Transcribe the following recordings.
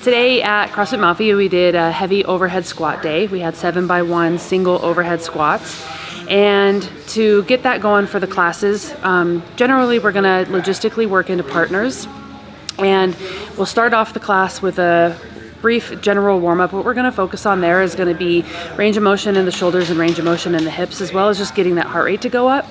Today at CrossFit Mafia, we did a heavy overhead squat day. We had 7x1 single overhead squats. And to get that going for the classes, generally we're gonna logistically work into partners. And we'll start off the class with a brief general warm-up. What we're gonna focus on there is gonna be range of motion in the shoulders and range of motion in the hips, as well as just getting that heart rate to go up.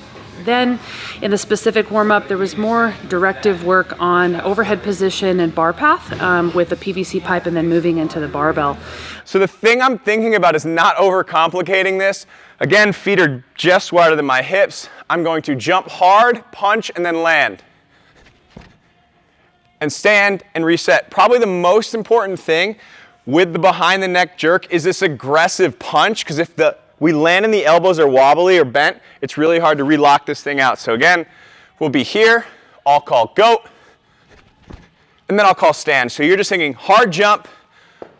Then in the specific warm-up, there was more directive work on overhead position and bar path with a PVC pipe, and then moving into the barbell. So the thing I'm thinking about is not overcomplicating this. Again, feet are just wider than my hips. I'm going to jump hard, punch, and then land. And stand and reset. Probably the most important thing with the behind the neck jerk is this aggressive punch, because if we land and the elbows are wobbly or bent, it's really hard to relock this thing out. So again, we'll be here, I'll call go, and then I'll call stand. So you're just thinking hard jump,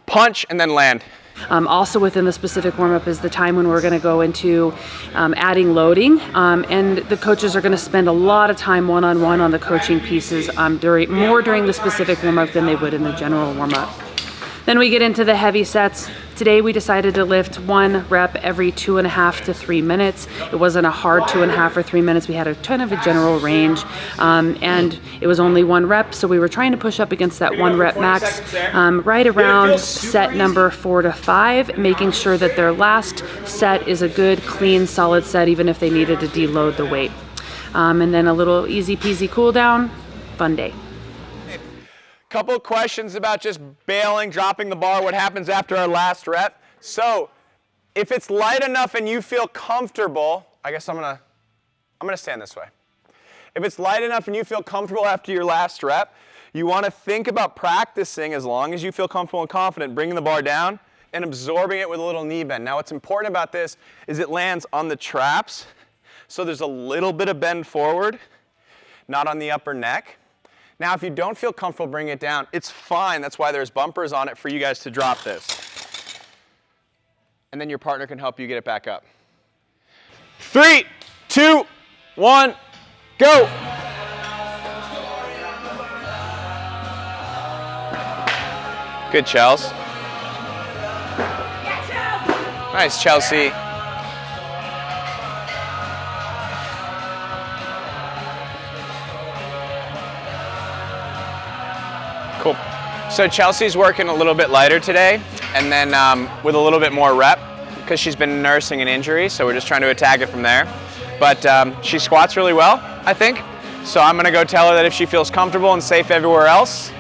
punch, and then land. Also within the specific warm-up is the time when we're going to go into adding loading, and the coaches are going to spend a lot of time one-on-one on the coaching pieces more during the specific warm-up than they would in the general warm-up. Then we get into the heavy sets. Today we decided to lift 1 rep every 2.5 to 3 minutes. It wasn't a hard 2.5 or 3 minutes. We had a ton of a general range, and it was only 1 rep. So we were trying to push up against that 1 rep max, right around set number 4 to 5, making sure that their last set is a good, clean, solid set, even if they needed to deload the weight. And then a little easy peasy cool down, fun day. Couple of questions about just bailing, dropping the bar, what happens after our last rep. So if it's light enough and you feel comfortable, I guess I'm gonna stand this way. If it's light enough and you feel comfortable after your last rep, you wanna think about practicing, as long as you feel comfortable and confident, bringing the bar down and absorbing it with a little knee bend. Now what's important about this is it lands on the traps, so there's a little bit of bend forward, not on the upper neck. Now, if you don't feel comfortable bringing it down, it's fine. That's why there's bumpers on it for you guys to drop this. And then your partner can help you get it back up. 3, 2, 1, go. Good, Chelsea. Nice, Chelsea. Cool. So Chelsea's working a little bit lighter today, and then with a little bit more rep, because she's been nursing an injury, so we're just trying to attack it from there. But she squats really well, I think. So I'm gonna go tell her that if she feels comfortable and safe everywhere else,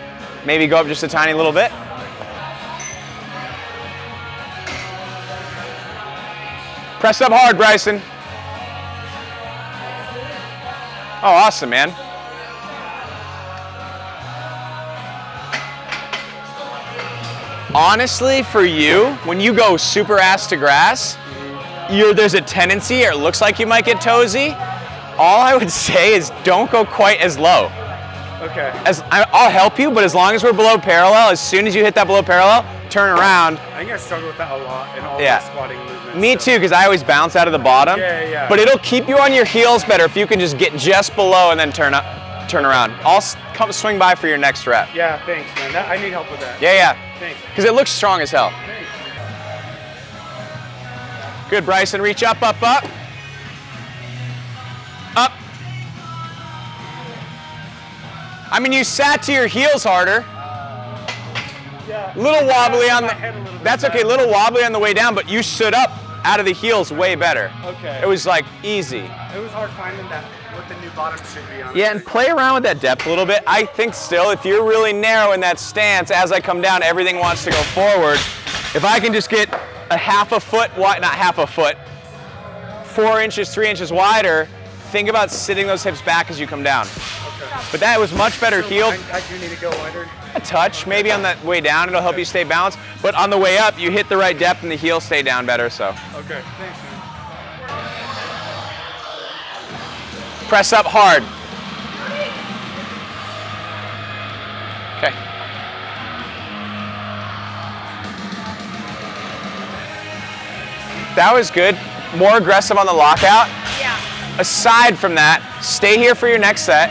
maybe go up just a tiny little bit. Press up hard, Bryson. Oh, awesome, man. Honestly, for you, when you go super ass to grass, there's a tendency, or it looks like you might get toesy. All I would say is don't go quite as low. Okay. I'll help you, but as long as we're below parallel, as soon as you hit that below parallel, turn around. I think I struggle with that a lot in all my squatting movements. Me too, because I always bounce out of the bottom. Yeah. But it'll keep you on your heels better if you can just get just below and then turn around. I'll swing by for your next rep. Yeah, thanks, man. I need help with that. Yeah. Thanks. Because it looks strong as hell. Thanks. Good, Bryson. Reach up, up, up. Up. I mean, you sat to your heels harder. Yeah. Little wobbly on the. That's okay. Back. Little wobbly on the way down, but you stood up out of the heels way better. Okay. It was like easy. It was hard finding that what the new bottom should be on. Yeah, and play around with that depth a little bit. I think still, if you're really narrow in that stance, as I come down, everything wants to go forward. If I can just get a half a foot wide, not half a foot, 4 inches, 3 inches wider, think about sitting those hips back as you come down. Okay. But that was much better heeled. I do need to go wider. A touch, maybe on that way down, it'll help you stay balanced. But on the way up, you hit the right depth and the heels stay down better, so. Okay, thanks, man. Press up hard. Okay. That was good. More aggressive on the lockout. Yeah. Aside from that, stay here for your next set.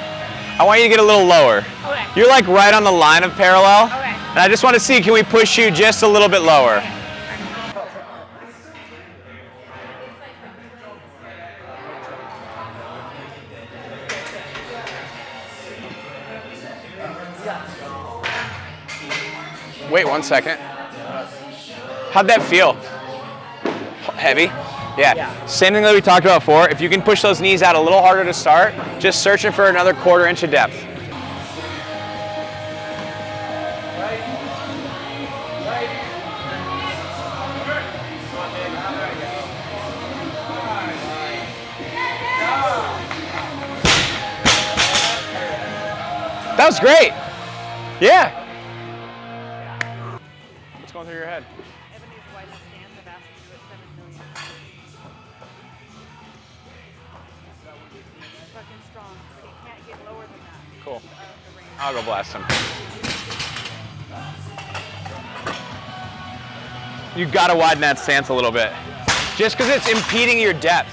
I want you to get a little lower. Okay. You're like right on the line of parallel. Okay. And I just want to see, can we push you just a little bit lower? Wait 1 second. How'd that feel? Heavy? Yeah. Same thing that we talked about before. If you can push those knees out a little harder to start, just searching for another 1/4 inch of depth. That was great. Yeah. What's going through your head? Cool. I'll go blast him. You gotta widen that stance a little bit. Just because it's impeding your depth.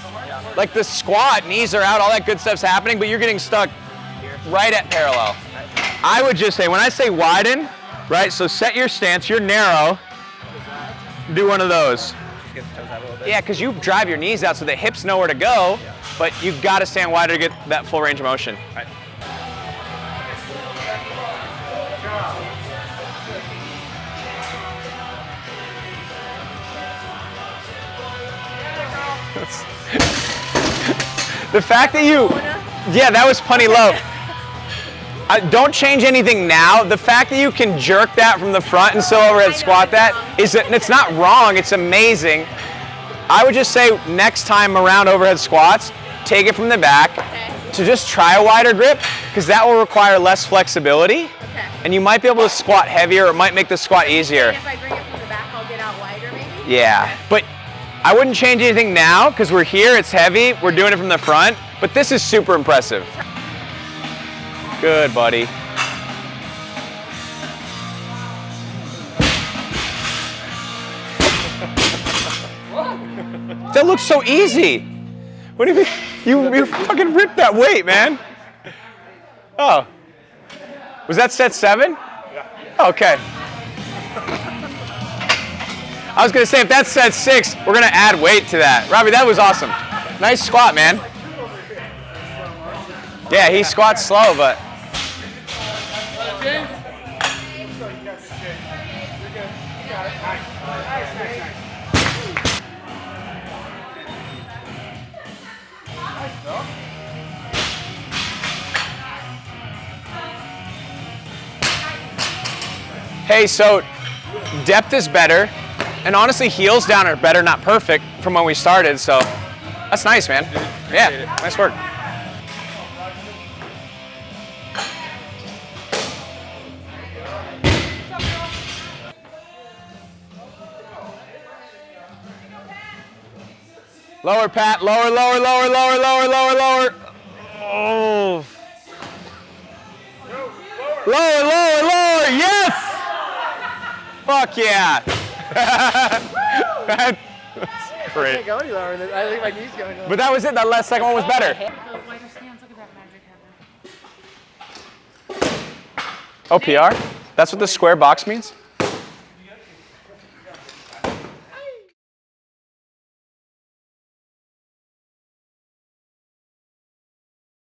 Like the squat, knees are out, all that good stuff's happening, but you're getting stuck right at parallel. I would just say, when I say widen, right, so set your stance, you're narrow, do one of those. Yeah, because you drive your knees out so the hips know where to go, but you gotta stand wider to get that full range of motion. Right. The fact that yeah, that was punny low. Don't change anything now. The fact that you can jerk that from the front and still overhead squat that it's not wrong, it's amazing. I would just say next time around overhead squats, take it from the back to just try a wider grip, because that will require less flexibility. And you might be able to squat heavier, or it might make the squat easier. And if I bring it from the back, I'll get out wider maybe? Yeah, but I wouldn't change anything now, because we're here, it's heavy, we're doing it from the front, but this is super impressive. Good, buddy. That looks so easy. What do you mean? You fucking ripped that weight, man. Oh. Was that set 7? Yeah. Okay. I was gonna say, if that's set 6, we're gonna add weight to that. Robbie, that was awesome. Nice squat, man. Yeah, he squats slow, but. Hey, so depth is better, and honestly, heels down are better, not perfect, from when we started, so that's nice, man. Yeah, nice work. Lower, Pat, lower, lower, lower, lower, lower, lower, lower. Oh. Lower, lower, lower, yes! Fuck yeah. That's great. I can't go any lower than I think my knee's going lower. But that was it, that last second one was better. Oh, PR? That's what the square box means?